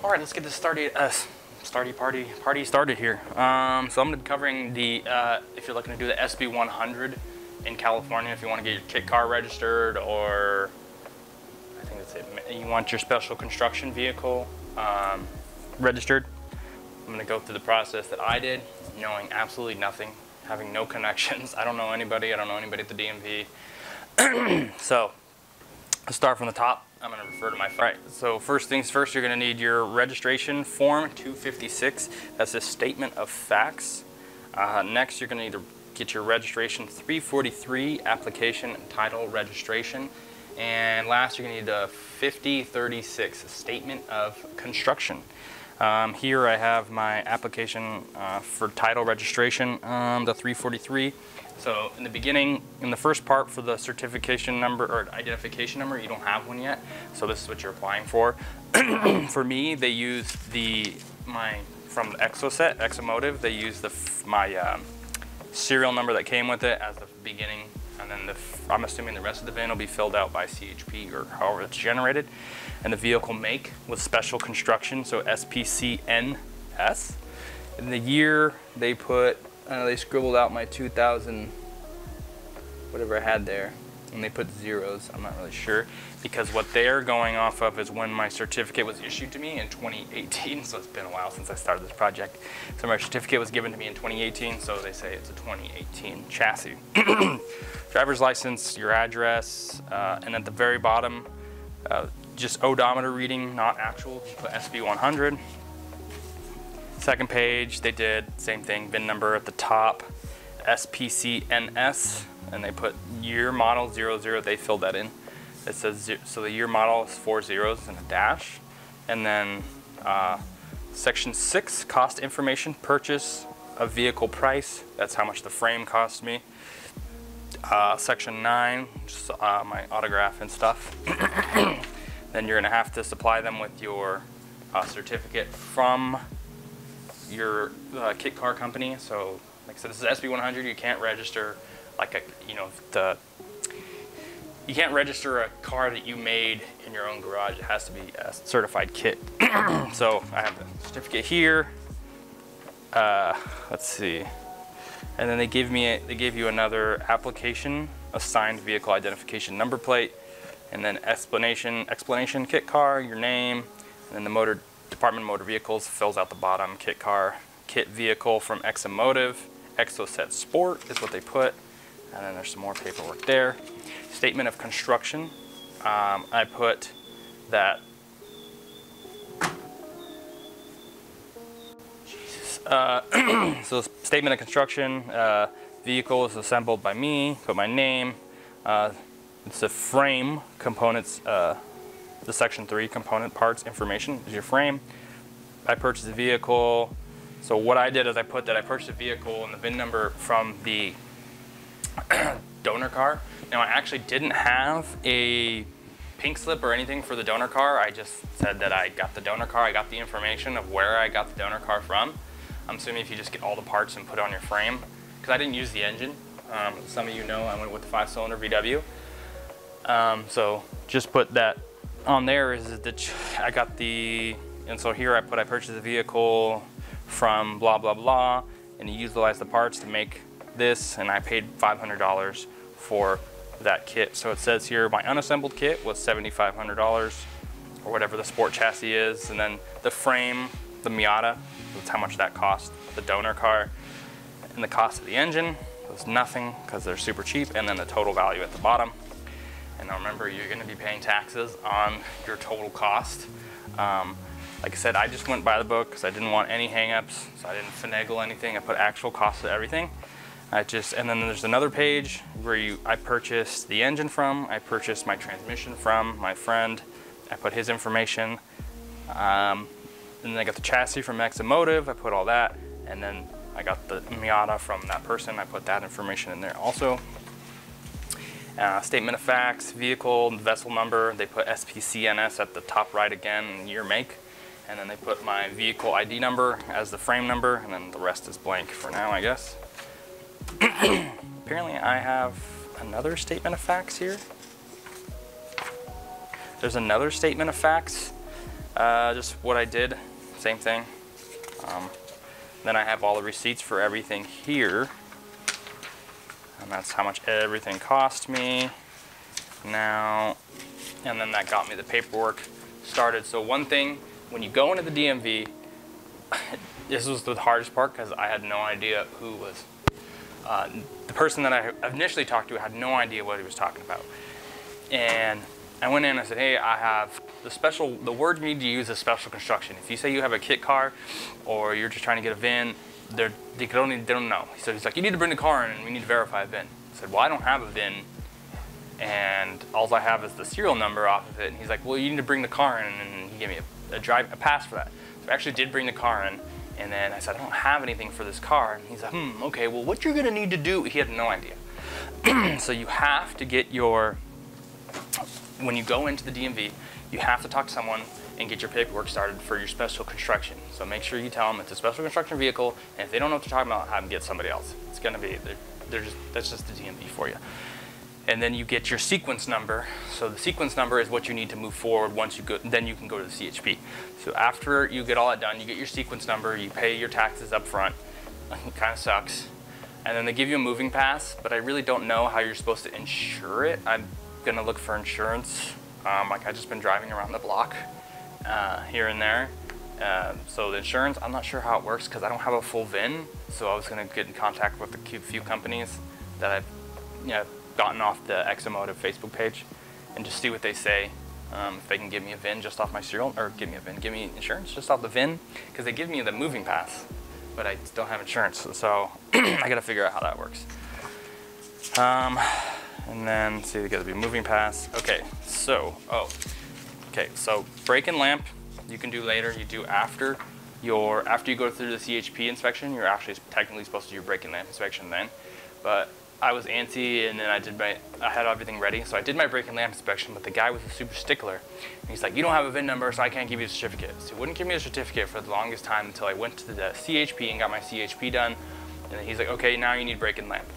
All right, let's get this party started here. So I'm going to be covering the, if you're looking to do the SB100 in California, if you want to get your kit car registered, or I think that's it, you want your special construction vehicle registered. I'm going to go through the process that I did, knowing absolutely nothing, having no connections. I don't know anybody at the DMV. So let's start from the top. I'm going to refer to my phone. All right, so first things first, you're going to need your registration form 256. That's a statement of facts. Next, you're going to need to get your registration 343 application and title registration. And last, you're going to need the 5036 statement of construction. Here I have my application for title registration, the 343. So in the beginning, in the first part for the certification number or identification number, you don't have one yet. So this is what you're applying for. For me, they use from the Exomotive, they use my serial number that came with it as the beginning. And then I'm assuming the rest of the VIN will be filled out by CHP or however it's generated. And the vehicle make with special construction, so SPCNS. In the year they put, they scribbled out my 2000, whatever I had there, and they put zeros. I'm not really sure, because what they're going off of is when my certificate was issued to me in 2018, so it's been a while since I started this project. So my certificate was given to me in 2018, so they say it's a 2018 chassis. Driver's license, your address, and at the very bottom, just odometer reading, not actual, you put SB100. Second page, they did same thing, VIN number at the top, SPCNS, and they put year model 00, they filled that in. It says, so the year model is 4 zeros and a dash. And then section 6, cost information, purchase of vehicle price, that's how much the frame cost me. Section 9, just my autograph and stuff. Then you're gonna have to supply them with your certificate from your kit car company. So like I said, this is SB100. You can't register like you can't register a car that you made in your own garage. It has to be a certified kit. So I have the certificate here. Let's see. And then they gave you another application, assigned vehicle identification number plate, and then explanation kit car, your name, and then the Department of Motor Vehicles fills out the bottom, kit car, kit vehicle from Exomotive, Exoset Sport is what they put, and then there's some more paperwork there. Statement of construction, I put that, so statement of construction, vehicle is assembled by me, put my name, it's the frame components, the section 3 component parts information is your frame. I purchased the vehicle. So what I did is I put that I purchased a vehicle and the VIN number from the donor car. Now I actually didn't have a pink slip or anything for the donor car. I just said that I got the donor car. I got the information of where I got the donor car from. I'm assuming if you just get all the parts and put it on your frame, because I didn't use the engine. Some of you know I went with the 5-cylinder VW. So just put that on there is that I got the, and so here I purchased the vehicle from blah, blah, blah, and you utilize the parts to make this, and I paid $500 for that kit. So it says here my unassembled kit was $7,500 or whatever the sport chassis is, and then the frame, the Miata, that's how much that cost, the donor car, and the cost of the engine was nothing because they're super cheap, and then the total value at the bottom. And now remember, you're going to be paying taxes on your total cost. Like I said, I just went by the book because I didn't want any hang-ups, so I didn't finagle anything. I put actual costs of everything. And then there's another page where I purchased the engine from, I purchased my transmission from my friend, I put his information, and then I got the chassis from Exomotive, I put all that, and then I got the Miata from that person, I put that information in there also. Statement of facts, vehicle, vessel number, they put SPCNS at the top right again, year, make, and then they put my vehicle ID number as the frame number, and then the rest is blank for now, I guess. Apparently I have another statement of facts here. There's another statement of facts. Just what I did, same thing. Then I have all the receipts for everything here. And that's how much everything cost me now. And then that got me the paperwork started. So one thing, when you go into the DMV, this was the hardest part because I had no idea who was, the person that I initially talked to had no idea what he was talking about. And I went in and I said, hey, I have the word you need to use is special construction. If you say you have a kit car or you're just trying to get a VIN, they don't know. So he's like, you need to bring the car in and we need to verify a VIN. I said, well, I don't have a VIN and all I have is the serial number off of it. And he's like, well, you need to bring the car in, and he gave me a pass for that. So I actually did bring the car in, and then I said, I don't have anything for this car. And he's like, okay, well, what you're gonna need to do, he had no idea. So you have to get when you go into the DMV, you have to talk to someone and get your paperwork started for your special construction. So make sure you tell them it's a special construction vehicle, and if they don't know what they're talking about, have them get somebody else. It's gonna be, that's just the DMV for you. And then you get your sequence number. So the sequence number is what you need to move forward once you go, then you can go to the CHP. So after you get all that done, you get your sequence number, you pay your taxes up front. It kind of sucks. And then they give you a moving pass, but I really don't know how you're supposed to insure it. I'm gonna look for insurance. Like I've just been driving around the block here and there. So the insurance, I'm not sure how it works because I don't have a full VIN. So I was gonna get in contact with a few companies that I've gotten off the X-Emotive Facebook page and just see what they say. If they can give me a VIN just off my serial, or give me insurance just off the VIN, because they give me the moving pass, but I don't have insurance, so I gotta figure out how that works. And then see, they gotta be a moving pass. Okay, so so brake and lamp you can do later. You do after you go through the CHP inspection. You're actually technically supposed to do your brake and lamp inspection then, but I was antsy, and then I had everything ready. So I did my brake and lamp inspection, but the guy was a super stickler. And he's like, you don't have a VIN number, so I can't give you a certificate. So he wouldn't give me a certificate for the longest time until I went to the CHP and got my CHP done. And then he's like, okay, now you need brake and lamp.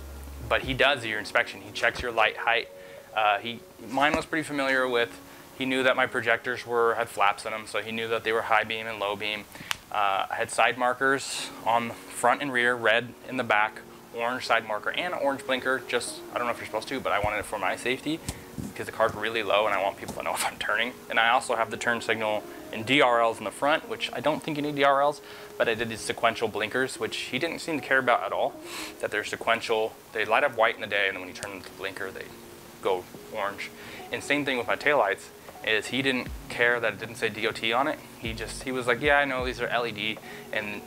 But he does your inspection. He checks your light height. Mine was pretty familiar with, he knew that my projectors had flaps in them, so he knew that they were high beam and low beam. I had side markers on the front and rear, red in the back, orange side marker and an orange blinker. Just, I don't know if you're supposed to, but I wanted it for my safety because the car's really low and I want people to know if I'm turning. And I also have the turn signal and DRLs in the front, which I don't think you need DRLs, but I did these sequential blinkers, which he didn't seem to care about at all. That they're sequential, they light up white in the day, and then when you turn the blinker, they go orange. And same thing with my taillights, is he didn't care that it didn't say DOT on it. He was like, yeah, I know these are LED, and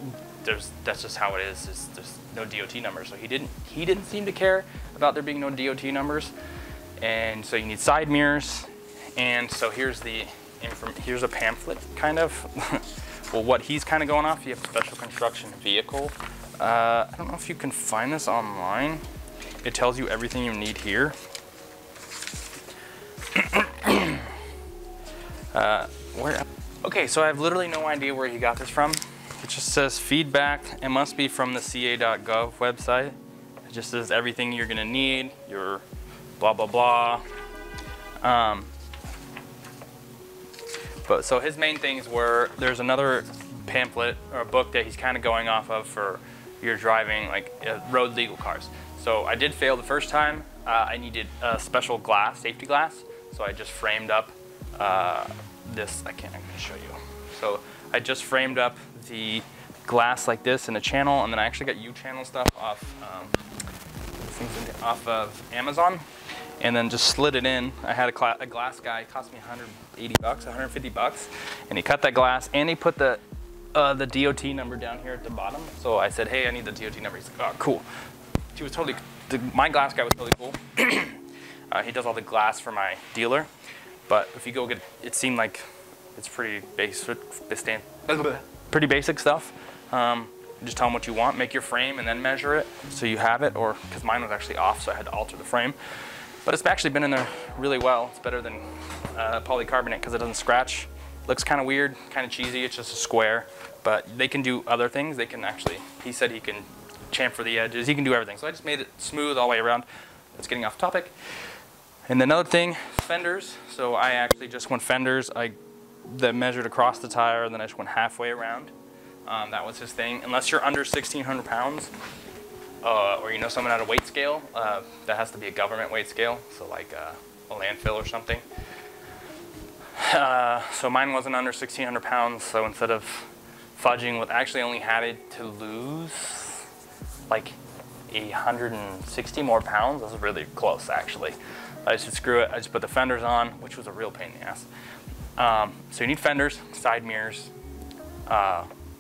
that's just how it is. There's no DOT numbers, so he didn't seem to care about there being no DOT numbers. And so you need side mirrors, and so here's a pamphlet kind of. Well, what he's kind of going off, you have a special construction vehicle. I don't know if you can find this online. It tells you everything you need here. Okay, so I have literally no idea where he got this from. It just says feedback. It must be from the ca.gov website. It just says everything you're gonna need, your blah, blah, blah. But so his main things were, there's another pamphlet or a book that he's kind of going off of for your driving, like road legal cars. So I did fail the first time. I needed a special glass, safety glass. So I just framed up this, I'm gonna show you. So I just framed up the glass like this in a channel, and then I actually got U-channel stuff off of Amazon, and then just slid it in. I had a glass guy, it cost me 180 bucks, 150 bucks, and he cut that glass, and he put the DOT number down here at the bottom. So I said, hey, I need the DOT number. He's like, oh, cool. He was totally, my glass guy was totally cool. He does all the glass for my dealer, but if you go get, it seemed like it's pretty basic stuff. Just tell them what you want, make your frame, and then measure it so you have it, or because mine was actually off, so I had to alter the frame. But it's actually been in there really well. It's better than polycarbonate because it doesn't scratch. Looks kind of weird, kind of cheesy. It's just a square, but they can do other things. They can actually, he said he can chamfer the edges. He can do everything. So I just made it smooth all the way around. It's getting off topic. And another thing, fenders. So I actually just went fenders. I that measured across the tire, and then I just went halfway around. That was his thing. Unless you're under 1,600 pounds, or you know someone at a weight scale, that has to be a government weight scale, so like a landfill or something. So mine wasn't under 1,600 pounds, so instead of fudging with, actually only had it to lose like 160 more pounds. That was really close actually. I just said screw it, I just put the fenders on, which was a real pain in the ass. So you need fenders, side mirrors,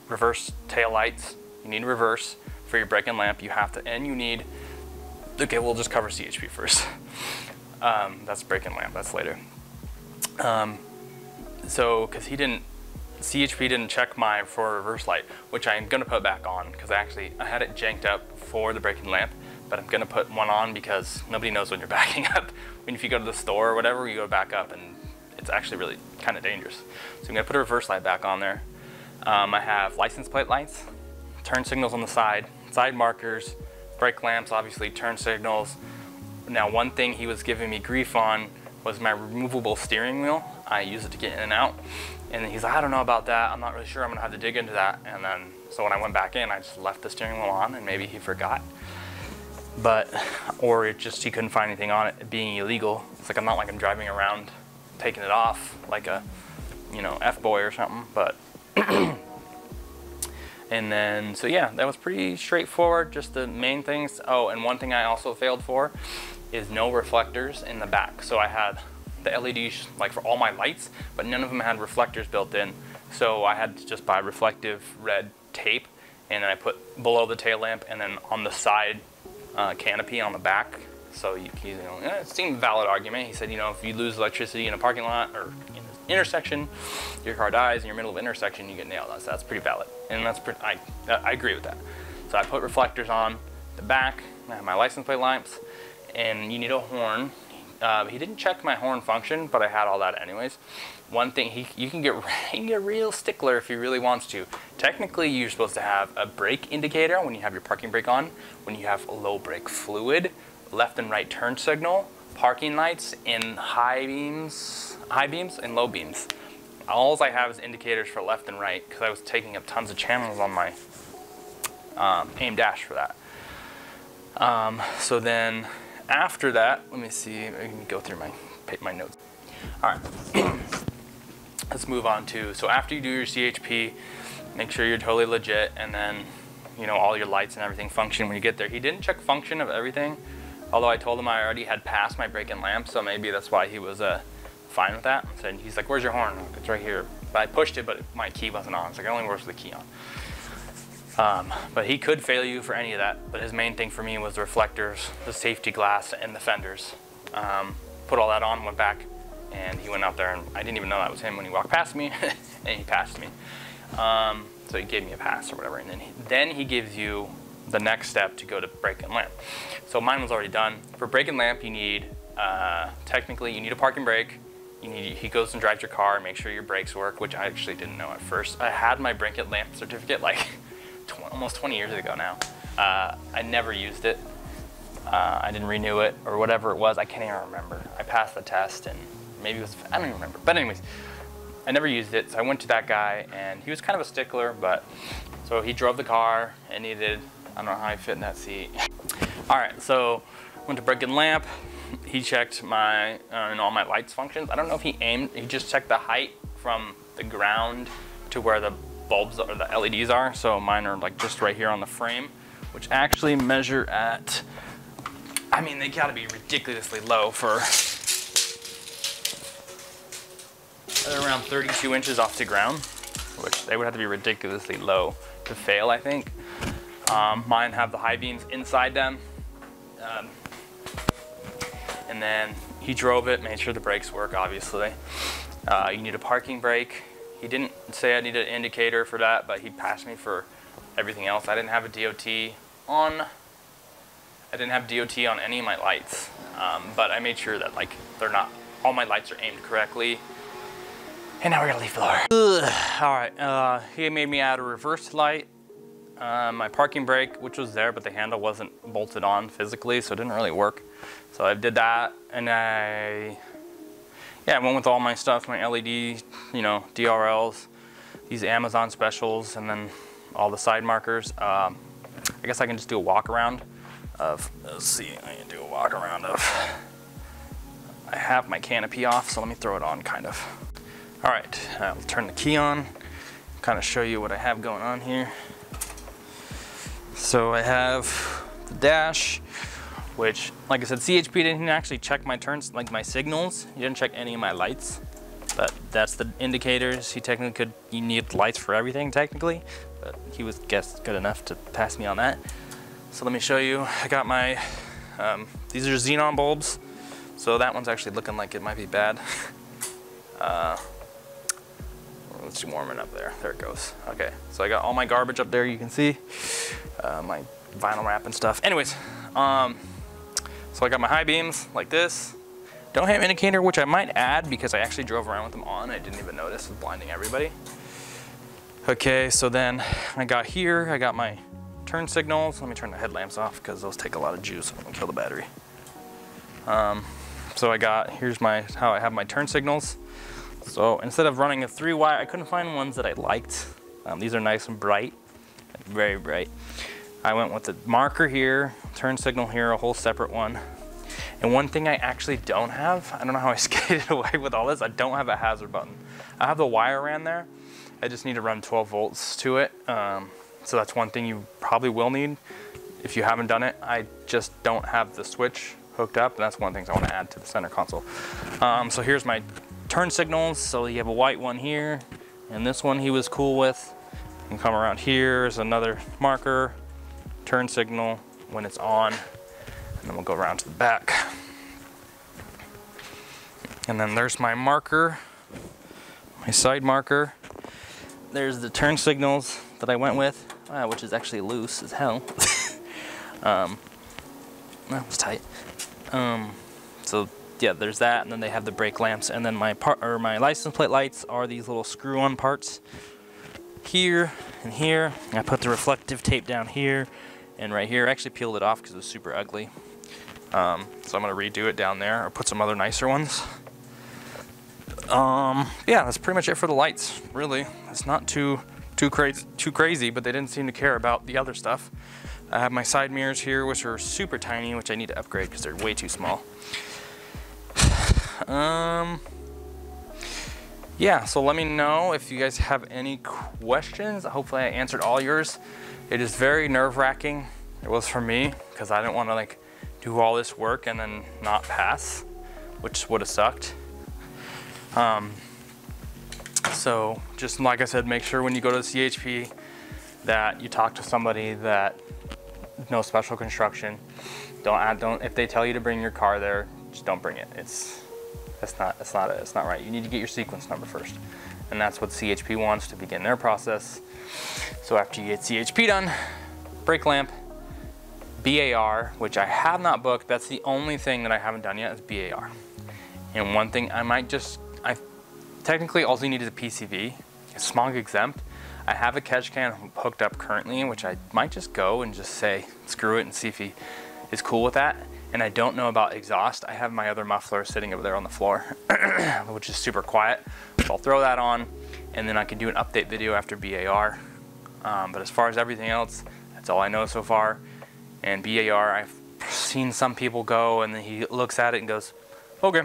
reverse tail lights. You need reverse for your brake and lamp. You have to, and you need, okay, we'll just cover CHP first. That's brake and lamp, that's later. So, cause CHP didn't check my for reverse light, which I'm gonna put back on, because I had it janked up for the brake and lamp, but I'm gonna put one on because nobody knows when you're backing up. If you go to the store or whatever, you go back up and it's actually really kind of dangerous. So I'm gonna put a reverse light back on there. I have license plate lights, turn signals on the side markers, brake lamps, obviously turn signals. Now one thing he was giving me grief on was my removable steering wheel. I use it to get in and out. And he's like, I don't know about that. I'm not really sure. I'm gonna have to dig into that. And then, so when I went back in, I just left the steering wheel on, and maybe he forgot. But, or it just, he couldn't find anything on it being illegal. It's like, I'm not like I'm driving around taking it off like a, you know, F-boy or something, but. And then, so yeah, that was pretty straightforward, just the main things. Oh, and one thing I also failed for is no reflectors in the back. So I had the LEDs like for all my lights, but none of them had reflectors built in. So I had to just buy reflective red tape, and then I put below the tail lamp and then on the side canopy on the back. So you know, it seemed a valid argument. He said, you know, if you lose electricity in a parking lot or in an intersection, your car dies in your middle of an intersection, you get nailed. So that's pretty valid, and that's pretty, I agree with that. So I put reflectors on the back. I have my license plate lamps, and you need a horn. He didn't check my horn function, but I had all that anyways. One thing, you can get real stickler if he really wants to. Technically, you're supposed to have a brake indicator when you have your parking brake on, when you have low brake fluid, left and right turn signal, parking lights, and high beams and low beams. All I have is indicators for left and right, because I was taking up tons of channels on my AIM dash for that. So then, after that, let me see, I can go through my notes. All right, let's move on to, so after you do your CHP, make sure you're totally legit, and then, you know, all your lights and everything function when you get there. He didn't check function of everything, although I told him I already had passed my brake and lamp, so maybe that's why he was fine with that. So he's like, where's your horn? It's right here. But I pushed it, but my key wasn't on. It's like, it only works with the key on. But he could fail you for any of that, but his main thing for me was the reflectors, the safety glass, and the fenders. Put all that on, went back, and he went out there, and I didn't even know that was him when he walked past me, and he passed me. So he gave me a pass or whatever, and then he gives you the next step to go to brake and lamp. So mine was already done. For brake and lamp, you need, technically, you need a parking brake. He goes and drives your car and makes sure your brakes work, which I actually didn't know at first. I had my brake and lamp certificate like almost 20 years ago now. I never used it. I didn't renew it or whatever it was. I can't even remember. I passed the test and maybe it was, I don't even remember. But anyways, I never used it. So I went to that guy and he was kind of a stickler, but so he drove the car and he did, I don't know how I fit in that seat. All right, so went to brake and lamp. He checked my, and all my lights functions. I don't know if he just checked the height from the ground to where the bulbs or the LEDs are. So mine are like just right here on the frame, which actually measure at, I mean, they gotta be ridiculously low for, they're around 32 inches off the ground, which they would have to be ridiculously low to fail, I think. Mine have the high beams inside them. And then he drove it, made sure the brakes work, obviously. You need a parking brake. He didn't say I needed an indicator for that, but he passed me for everything else. I didn't have a DOT on any of my lights, but I made sure that like they're not, all my lights are aimed correctly. And now we're gonna leave floor. All right, he made me add a reverse light, my parking brake, which was there, but the handle wasn't bolted on physically, so it didn't really work. So I did that, and yeah, I went with all my stuff, my LED, you know, DRLs, these Amazon specials, and then all the side markers. I guess I can just do a walk around of, let's see, I can do a walk around of, I have my canopy off, so let me throw it on kind of. All right, I'll turn the key on, kind of show you what I have going on here. So I have the dash, which, like I said, CHP didn't actually check my turns, like my signals. He didn't check any of my lights, but that's the indicators. He technically could, you need lights for everything technically, but he was good enough to pass me on that. So let me show you. I got my, these are xenon bulbs. So that one's actually looking like it might be bad. Let's do warming up there. There it goes. Okay, so I got all my garbage up there, you can see. My vinyl wrap and stuff. Anyways, so I got my high beams like this. Don't have indicator, which I might add because I actually drove around with them on. I didn't even notice, it was blinding everybody. Okay, so then I got here, I got my turn signals. Let me turn the headlamps off because those take a lot of juice. I'm gonna kill the battery. So I got, here's how I have my turn signals. So instead of running a 3-wire, I couldn't find ones that I liked. These are nice and bright, very bright. I went with the marker here, turn signal here, a whole separate one. And one thing I actually don't have, I don't know how I skated away with all this, I don't have a hazard button. I have the wire ran there, I just need to run 12 volts to it. So that's one thing you probably will need if you haven't done it. I just don't have the switch hooked up, and that's one of the things I want to add to the center console. So here's my turn signals. So you have a white one here, and this one he was cool with. You can come around here, there's another marker, turn signal when it's on, and then we'll go around to the back. And then there's my marker, my side marker. There's the turn signals that I went with, which is actually loose as hell. That was tight. So yeah, there's that, and then they have the brake lamps, and then my license plate lights are these little screw-on parts here and here. I put the reflective tape down here and right here. I actually peeled it off because it was super ugly. So I'm gonna redo it down there or put some other nicer ones. Yeah, that's pretty much it for the lights, really. It's not too crazy, but they didn't seem to care about the other stuff. I have my side mirrors here, which are super tiny, which I need to upgrade because they're way too small. Yeah, so let me know if you guys have any questions. Hopefully I answered all yours. It is very nerve-wracking. It was for me because I didn't want to like do all this work and then not pass, which would have sucked. So just like I said, make sure when you go to the CHP that you talk to somebody that knows special construction. If they tell you to bring your car there, just don't bring it. It's not right. You need to get your sequence number first. And that's what CHP wants to begin their process. So after you get CHP done, brake lamp, BAR, which I have not booked. That's the only thing that I haven't done yet is BAR. And one thing technically all you need is a PCV, it's smog exempt. I have a catch can hooked up currently, which I might just go and just say, screw it, and see if he is cool with that. And I don't know about exhaust. I have my other muffler sitting over there on the floor, which is super quiet. So I'll throw that on, and then I can do an update video after BAR. But as far as everything else, that's all I know so far. And BAR, I've seen some people go, and then he looks at it and goes, okay.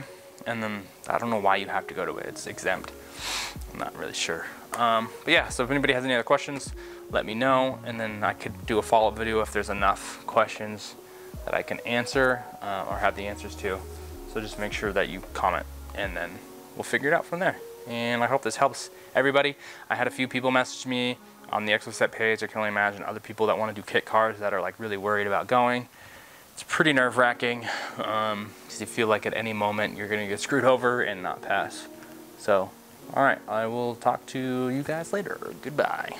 And then I don't know why you have to go to it. It's exempt. I'm not really sure. But yeah, so if anybody has any other questions, let me know, and then I could do a follow-up video if there's enough questions that I can answer or have the answers to. So just make sure that you comment, and then we'll figure it out from there. And I hope this helps everybody. I had a few people message me on the Exoset page. I can only imagine other people that want to do kit cars that are like really worried about going. It's pretty nerve-wracking because you feel like at any moment you're gonna get screwed over and not pass. So, all right, I will talk to you guys later. Goodbye.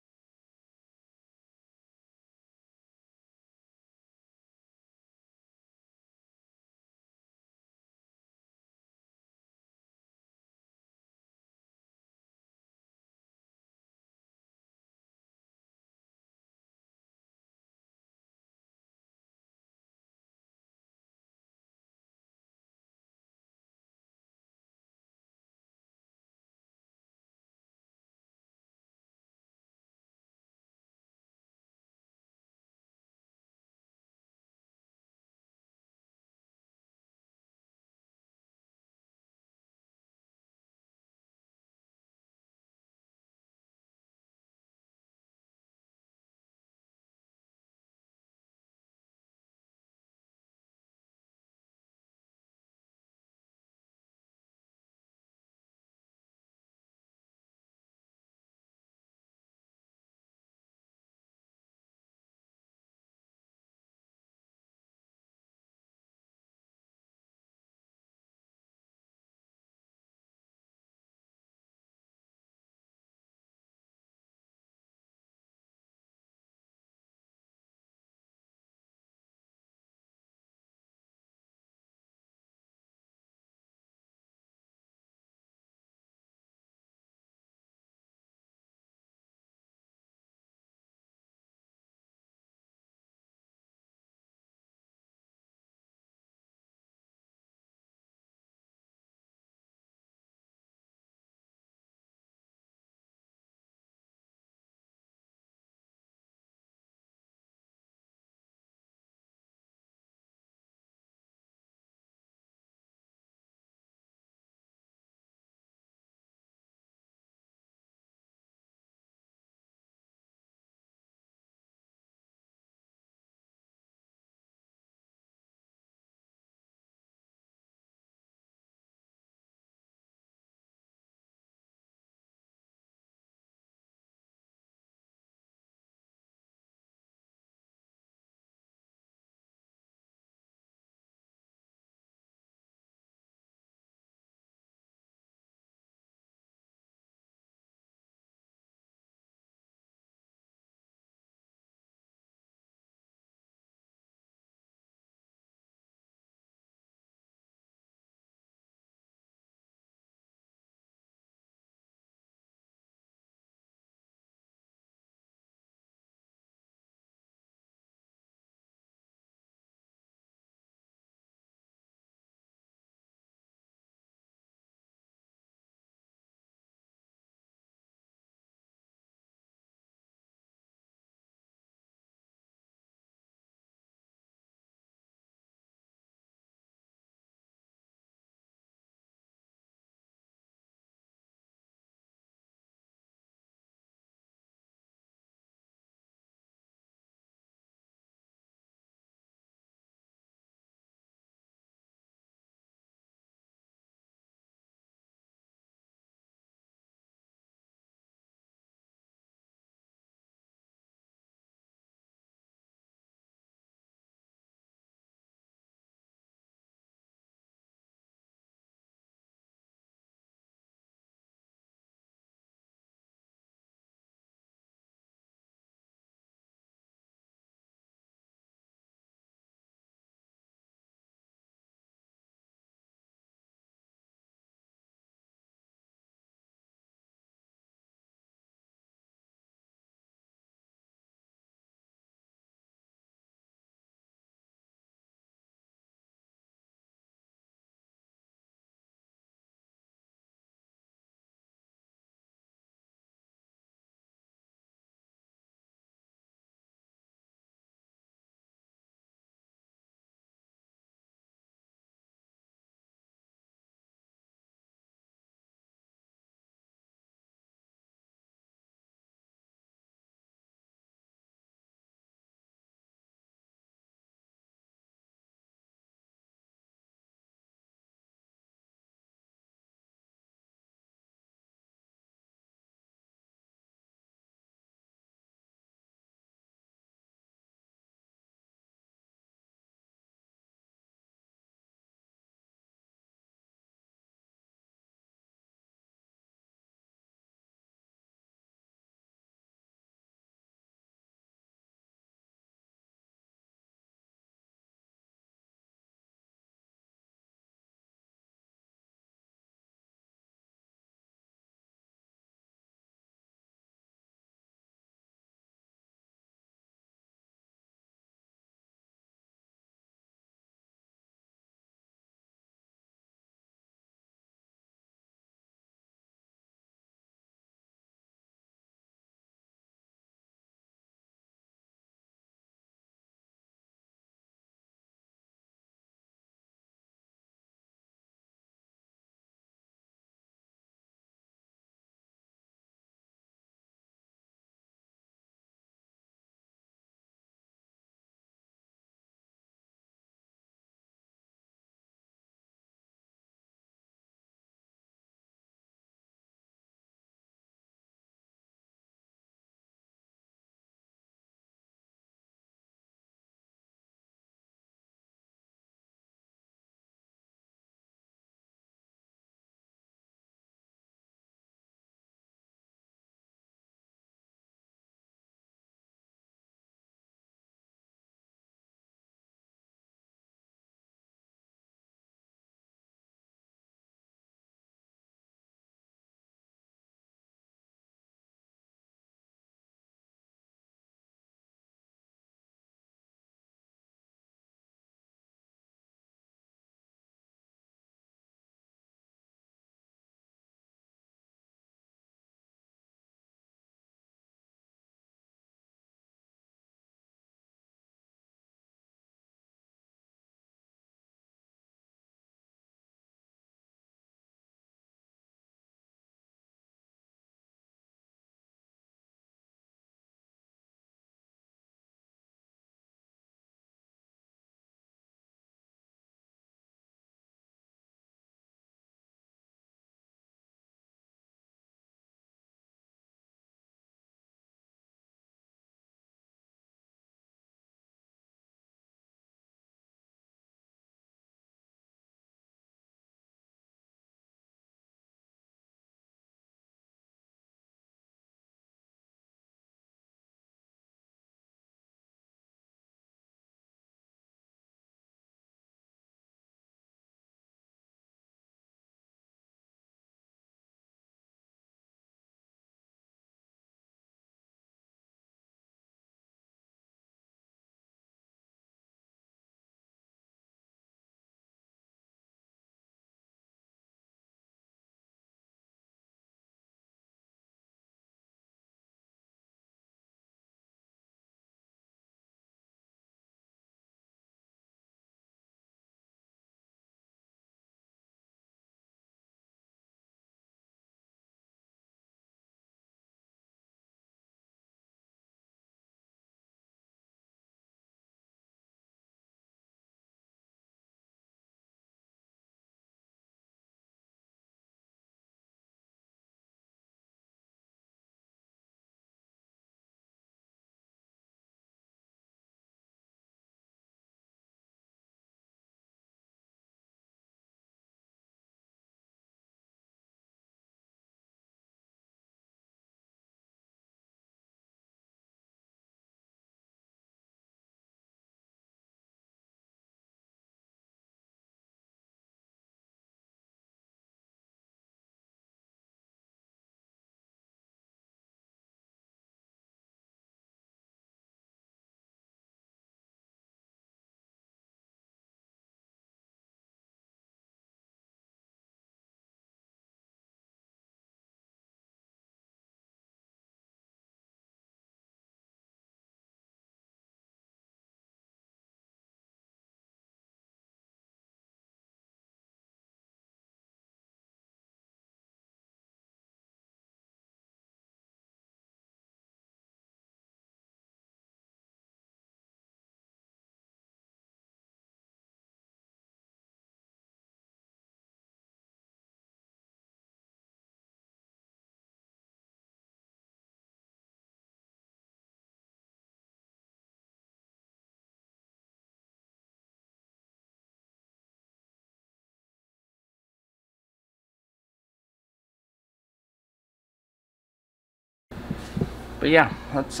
But yeah, that's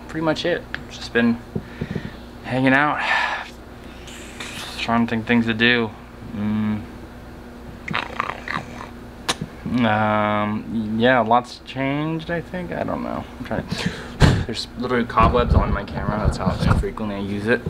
pretty much it. Just been hanging out, trying to think things to do. Yeah, lots changed, I think. I don't know. I'm trying to... There's literally cobwebs on my camera. That's how infrequently I use it.